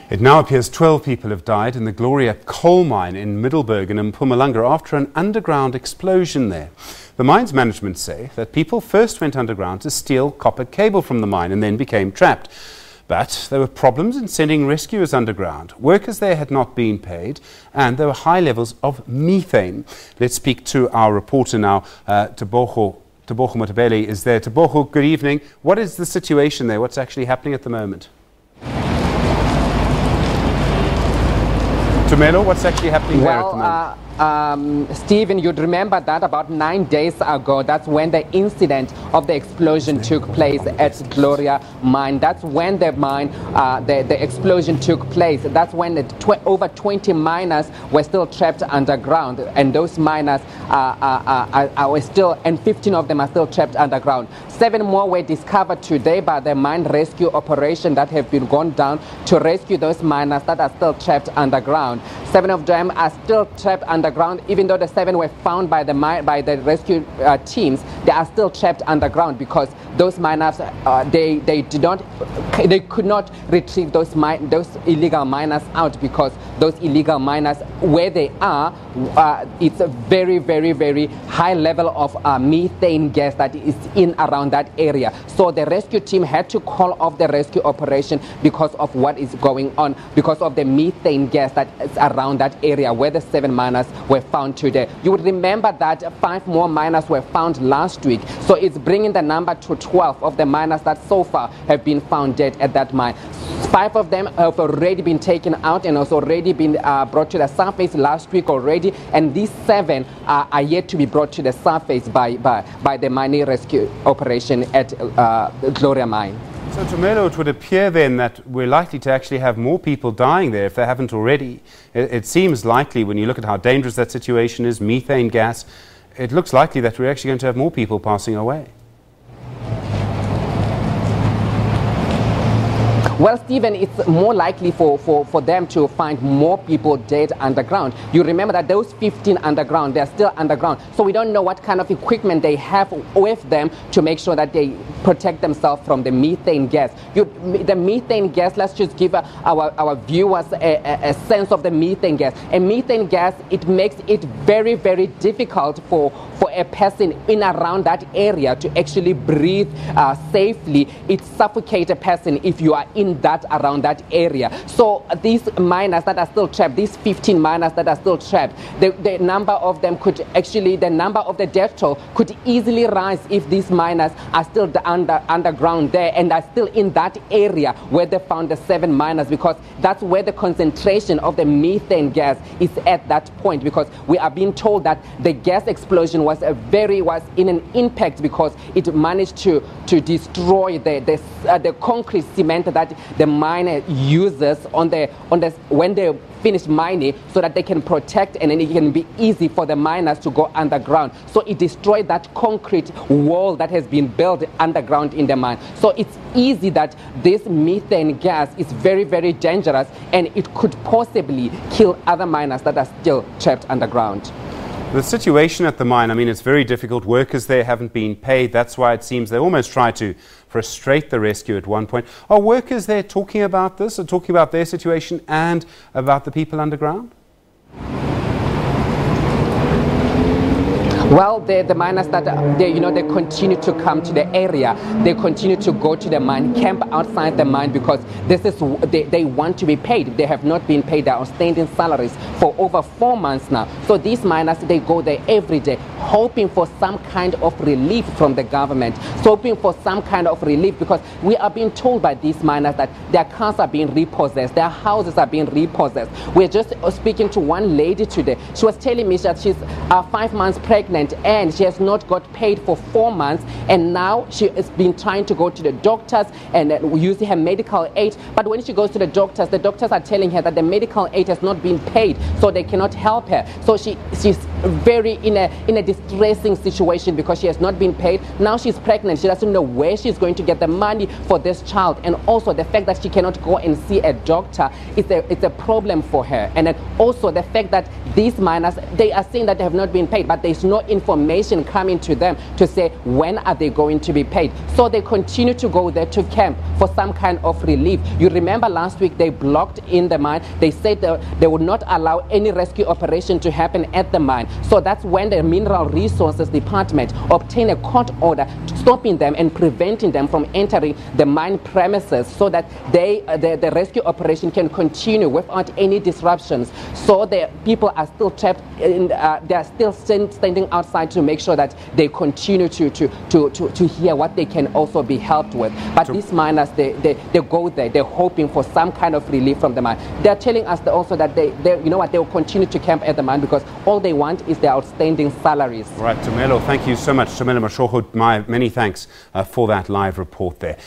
It now appears 12 people have died in the Gloria Coal Mine in Middelburg in Mpumalanga after an underground explosion there. The mine's management say that people first went underground to steal copper cable from the mine and then became trapped. But there were problems in sending rescuers underground. Workers there had not been paid and there were high levels of methane. Let's speak to our reporter now, Tebogo Motabele is there. Tebogo, good evening. What is the situation there? What's actually happening at the moment? Tumelo, what's actually happening there at the moment? Stephen, you'd remember that about 9 days ago, that's when the incident of the explosion took place at Gloria Mine. That's when the mine, the explosion took place. That's when over 20 miners were still trapped underground, and those miners are still, and 15 of them are still trapped underground. 7 more were discovered today by the mine rescue operation that have been gone down to rescue those miners that are still trapped underground. 7 of them are still trapped underground. Even though the 7 were found by the rescue teams, they are still trapped underground because those miners they could not retrieve those illegal miners out, because those illegal miners, where they are, it's a very, very, very high level of methane gas that is in around that area. So the rescue team had to call off the rescue operation because of what is going on, because of the methane gas that is around that area where the 7 miners were found today. You would remember that 5 more miners were found last week. So it's bringing the number to 12 of the miners that so far have been found dead at that mine. 5 of them have already been taken out and also already been brought to the surface last week already, and these 7 are yet to be brought to the surface by the mining rescue operation at Gloria Mine. So, Tumelo, it would appear then that we're likely to actually have more people dying there if they haven't already. It seems likely, when you look at how dangerous that situation is, methane gas, it looks likely that we're actually going to have more people passing away. Well, Stephen, it's more likely for them to find more people dead underground. You remember that those 15 underground, they're still underground. So we don't know what kind of equipment they have with them to make sure that they protect themselves from the methane gas. The methane gas, let's just give our viewers a sense of the methane gas. And methane gas, it makes it very, very difficult for a person in around that area to actually breathe safely. It suffocates a person if you are in that around that area. So these miners that are still trapped, these 15 miners that are still trapped, the number of them could actually, the number of the death toll could easily rise if these miners are still underground there and are still in that area where they found the 7 miners, because that's where the concentration of the methane gas is at that point, because we are being told that the gas explosion was in an impact because it managed to destroy the concrete cement that the miner uses when they finish mining, so that they can protect and then it can be easy for the miners to go underground. So it destroyed that concrete wall that has been built underground in the mine. So it's easy that this methane gas is very, very dangerous, and it could possibly kill other miners that are still trapped underground. The situation at the mine, I mean, it's very difficult. Workers there haven't been paid. That's why it seems they almost try to frustrate the rescue at one point. Are workers there talking about this, or talking about their situation and about the people underground? Well, the miners that they continue to come to the area. They continue to go to the mine, camp outside the mine, because this is they want to be paid. They have not been paid their outstanding salaries for over 4 months now. So these miners, they go there every day, hoping for some kind of relief from the government, hoping for some kind of relief, because we are being told by these miners that their cars are being repossessed, their houses are being repossessed. We're just speaking to one lady today. She was telling me that she's 5 months pregnant, and she has not got paid for 4 months, and now she has been trying to go to the doctors and using her medical aid. But when she goes to the doctors are telling her that the medical aid has not been paid, so they cannot help her. So she's very in a distressing situation because she has not been paid. Now she's pregnant. She doesn't know where she's going to get the money for this child, and also the fact that she cannot go and see a doctor it's a problem for her. And then also the fact that these miners, they are saying that they have not been paid, but there's no information coming to them to say when are they going to be paid. So they continue to go there to camp for some kind of relief. You remember last week they blocked in the mine. They said they would not allow any rescue operation to happen at the mine. So that's when the Mineral Resources Department obtained a court order stopping them and preventing them from entering the mine premises so that the rescue operation can continue without any disruptions. So the people are still trapped in, they are still standing outside to make sure that they continue to hear what they can also be helped with. But these miners, they go there, they're hoping for some kind of relief from the mine. They're telling us also that they you know what, they will continue to camp at the mine because all they want is their outstanding salaries. Right, Tumelo, thank you so much. Tumelo Mashoho, my many thanks for that live report there.